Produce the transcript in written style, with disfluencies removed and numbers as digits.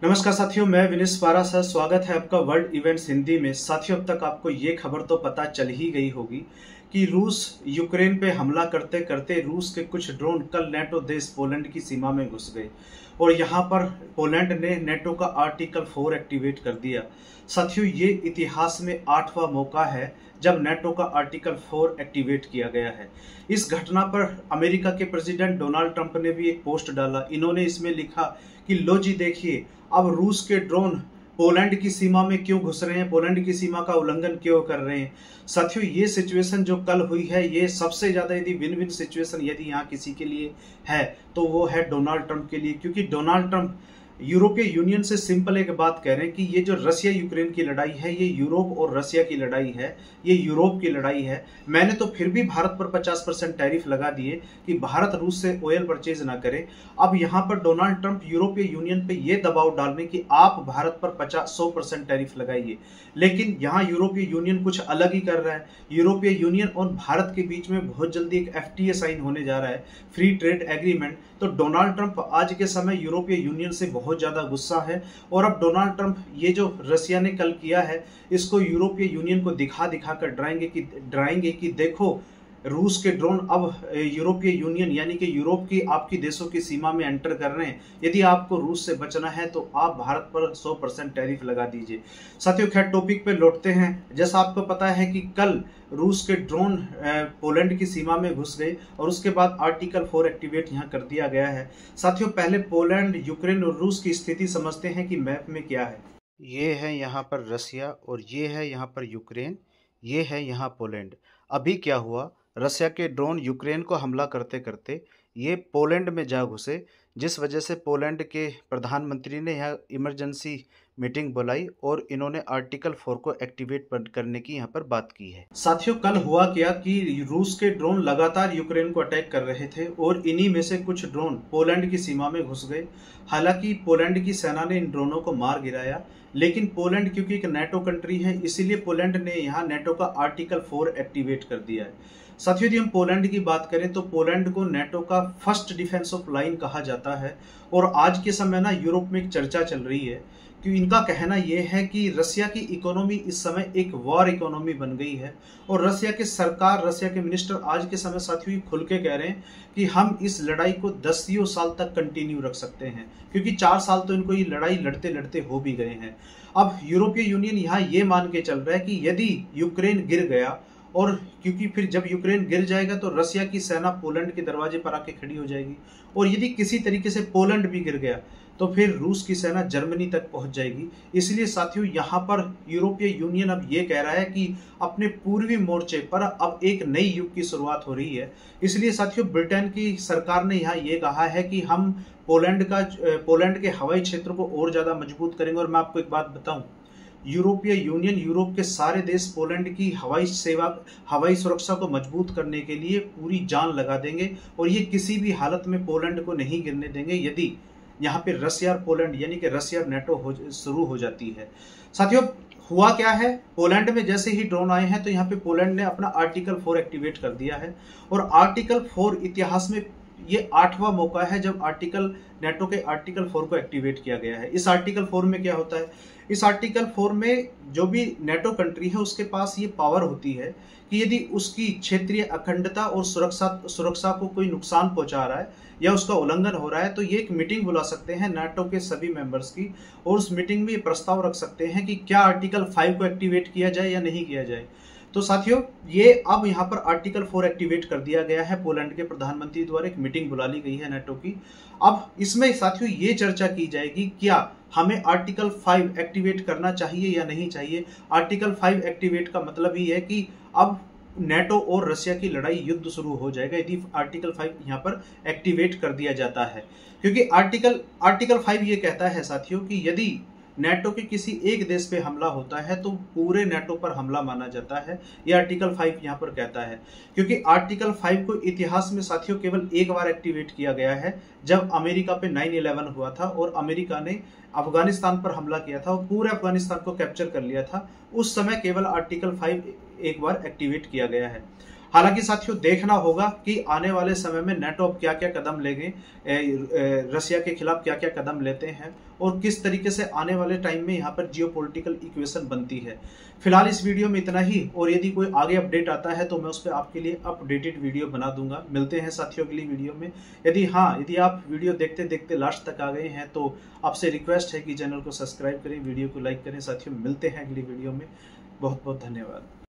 नमस्कार साथियों, मैं विनीश पारा सर। स्वागत है आपका वर्ल्ड इवेंट्स हिंदी में। साथियों, अब तक आपको ये खबर तो पता चल ही गई होगी कि रूस यूक्रेन पे हमला करते करते रूस के कुछ ड्रोन कल नेटो देश पोलैंड की सीमा में घुस गए और यहाँ पर पोलैंड ने नेटो का आर्टिकल 4 एक्टिवेट कर दिया। साथियों, ये इतिहास में 8वां मौका है जब नेटो का आर्टिकल 4 एक्टिवेट किया गया है। इस घटना पर अमेरिका के प्रेसिडेंट डोनाल्ड ट्रंप ने भी एक पोस्ट डाला। इन्होंने इसमें लिखा कि लो जी देखिए, अब रूस के ड्रोन पोलैंड की सीमा में क्यों घुस रहे हैं, पोलैंड की सीमा का उल्लंघन क्यों कर रहे हैं। साथियों, ये सिचुएशन जो कल हुई है, ये सबसे ज्यादा यदि विन विन सिचुएशन यदि यहाँ किसी के लिए है तो वो है डोनाल्ड ट्रंप के लिए, क्योंकि डोनाल्ड ट्रंप यूरोपीय यूनियन से सिंपल एक बात कह रहे हैं कि ये जो रशिया यूक्रेन की लड़ाई है, ये यूरोप और रशिया की लड़ाई है, ये यूरोप की लड़ाई है। मैंने तो फिर भी भारत पर 50% टैरिफ लगा दिए कि भारत रूस से ऑयल परचेज ना करे। अब यहाँ पर डोनाल्ड ट्रंप यूरोपीय यूनियन पे ये दबाव डाल रहे हैं कि आप भारत पर 100% टैरिफ लगाइए, लेकिन यहाँ यूरोपीय यूनियन कुछ अलग ही कर रहा है। यूरोपीय यूनियन और भारत के बीच में बहुत जल्दी एक FTA साइन होने जा रहा है, फ्री ट्रेड एग्रीमेंट। तो डोनाल्ड ट्रंप आज के समय यूरोपीय यूनियन से बहुत ज्यादा गुस्सा है और अब डोनाल्ड ट्रंप ये जो रशिया ने कल किया है, इसको यूरोपीय यूनियन को दिखा दिखा कर डराएंगे कि देखो रूस के ड्रोन अब यूरोपीय यूनियन यानी कि यूरोप की आपकी देशों की सीमा में एंटर कर रहे हैं। यदि आपको रूस से बचना है तो आप भारत पर 100% टैरिफ लगा दीजिए। साथियों, खैर टॉपिक पे लौटते हैं। जैसा आपको पता है कि कल रूस के ड्रोन पोलैंड की सीमा में घुस गए और उसके बाद आर्टिकल 4 एक्टिवेट यहाँ कर दिया गया है। साथियों, पहले पोलैंड, यूक्रेन और रूस की स्थिति समझते हैं कि मैप में क्या है। ये है यहाँ पर रसिया और ये है यहाँ पर यूक्रेन, ये है यहाँ पोलैंड। अभी क्या हुआ, रसिया के ड्रोन यूक्रेन को हमला करते करते ये पोलैंड में जा घुसे, जिस वजह से पोलैंड के प्रधानमंत्री ने यहाँ इमरजेंसी मीटिंग बुलाई और इन्होंने आर्टिकल 4 को एक्टिवेट करने की यहाँ पर बात की है। साथियों, कल हुआ क्या कि रूस के ड्रोन लगातार यूक्रेन को अटैक कर रहे थे और इन्हीं में से कुछ ड्रोन पोलैंड की सीमा में घुस गए। हालांकि पोलैंड की सेना ने इन ड्रोनों को मार गिराया, लेकिन पोलैंड क्योंकि एक नेटो कंट्री है, इसीलिए पोलैंड ने यहाँ नेटो का आर्टिकल 4 एक्टिवेट कर दिया है। साथियों, यदि हम पोलैंड की बात करें तो पोलैंड को नेटो का फर्स्ट डिफेंस ऑफ लाइन कहा जाता है और आज के समय ना यूरोप में एक चर्चा चल रही है कि इनका कहना यह है कि रसिया की इकोनॉमी इस समय एक वॉर इकोनॉमी बन गई है और रसिया की सरकार, रसिया के मिनिस्टर आज के समय साथियों खुल के कह रहे हैं कि हम इस लड़ाई को 10 साल तक कंटिन्यू रख सकते हैं, क्योंकि 4 साल तो इनको ये लड़ाई लड़ते लड़ते हो भी गए हैं। अब यूरोपीय यूनियन यहाँ ये मान के चल रहा है कि यदि यूक्रेन गिर गया, और क्योंकि फिर जब यूक्रेन गिर जाएगा तो रसिया की सेना पोलैंड के दरवाजे पर आके खड़ी हो जाएगी, और यदि किसी तरीके से पोलैंड भी गिर गया तो फिर रूस की सेना जर्मनी तक पहुंच जाएगी। इसलिए साथियों, यहाँ पर यूरोपीय यूनियन अब ये कह रहा है कि अपने पूर्वी मोर्चे पर अब एक नई युग की शुरुआत हो रही है। इसलिए साथियों, ब्रिटेन की सरकार ने यहाँ ये कहा है कि हम पोलैंड के हवाई क्षेत्र को और ज्यादा मजबूत करेंगे। और मैं आपको एक बात बताऊं, यूरोपीय यूनियन, यूरोप के सारे देश पोलैंड की हवाई सुरक्षा को मजबूत करने के लिए पूरी जान लगा देंगे और ये किसी भी हालत में पोलैंड को नहीं गिरने देंगे यदि यहाँ पे रसिया और पोलैंड यानी कि रसिया और नेटो शुरू हो जाती है। साथियों, हुआ क्या है, पोलैंड में जैसे ही ड्रोन आए हैं तो यहाँ पे पोलैंड ने अपना आर्टिकल 4 एक्टिवेट कर दिया है और आर्टिकल 4 इतिहास में ये 8वां मौका है जब नेटो के आर्टिकल 4 को एक्टिवेट किया गया है। इस आर्टिकल 4 में क्या होता है, इस आर्टिकल 4 में जो भी नेटो कंट्री है उसके पास ये पावर होती है कि यदि उसकी क्षेत्रीय अखंडता और सुरक्षा को कोई नुकसान पहुंचा रहा है या उसका उल्लंघन हो रहा है तो ये एक मीटिंग बुला सकते हैं नेटो के सभी मेंबर्स की, और उस मीटिंग में ये प्रस्ताव रख सकते हैं कि क्या आर्टिकल 5 को एक्टिवेट किया जाए या नहीं किया जाए। तो साथियों, ये अब यहाँ पर आर्टिकल 4 एक्टिवेट कर दिया गया है। पोलैंड के प्रधानमंत्री द्वारा एक मीटिंग बुला ली गई है नेटो की। अब इसमें साथियों ये चर्चा की जाएगी क्या हमें आर्टिकल 5 एक्टिवेट करना चाहिए या नहीं चाहिए। आर्टिकल 5 एक्टिवेट का मतलब ही है कि अब नेटो और रसिया की लड़ाई, युद्ध शुरू हो जाएगा यदि आर्टिकल 5 यहाँ पर एक्टिवेट कर दिया जाता है, क्योंकि आर्टिकल 5 ये कहता है साथियों कि यदि नेटो के किसी एक देश पे हमला होता है तो पूरे नेटो पर हमला माना जाता है। यह आर्टिकल 5 यहाँ पर कहता है, क्योंकि आर्टिकल 5 को इतिहास में साथियों केवल एक बार एक्टिवेट किया गया है जब अमेरिका पे 9/11 हुआ था और अमेरिका ने अफगानिस्तान पर हमला किया था और पूरे अफगानिस्तान को कैप्चर कर लिया था। उस समय केवल आर्टिकल 5 एक बार एक्टिवेट किया गया है। हालांकि साथियों देखना होगा कि आने वाले समय में नेटो अब क्या क्या कदम लेंगे, रसिया के खिलाफ क्या क्या कदम लेते हैं और किस तरीके से आने वाले टाइम में यहाँ पर जियोपॉलिटिकल इक्वेशन बनती है। फिलहाल इस वीडियो में इतना ही, और यदि कोई आगे अपडेट आता है तो मैं उस पर आपके लिए अपडेटेड वीडियो बना दूंगा। मिलते हैं साथियों अगली वीडियो में। यदि आप वीडियो देखते देखते लास्ट तक आ गए हैं तो आपसे रिक्वेस्ट है कि चैनल को सब्सक्राइब करें, वीडियो को लाइक करें। साथियों मिलते हैं अगली वीडियो में। बहुत बहुत धन्यवाद।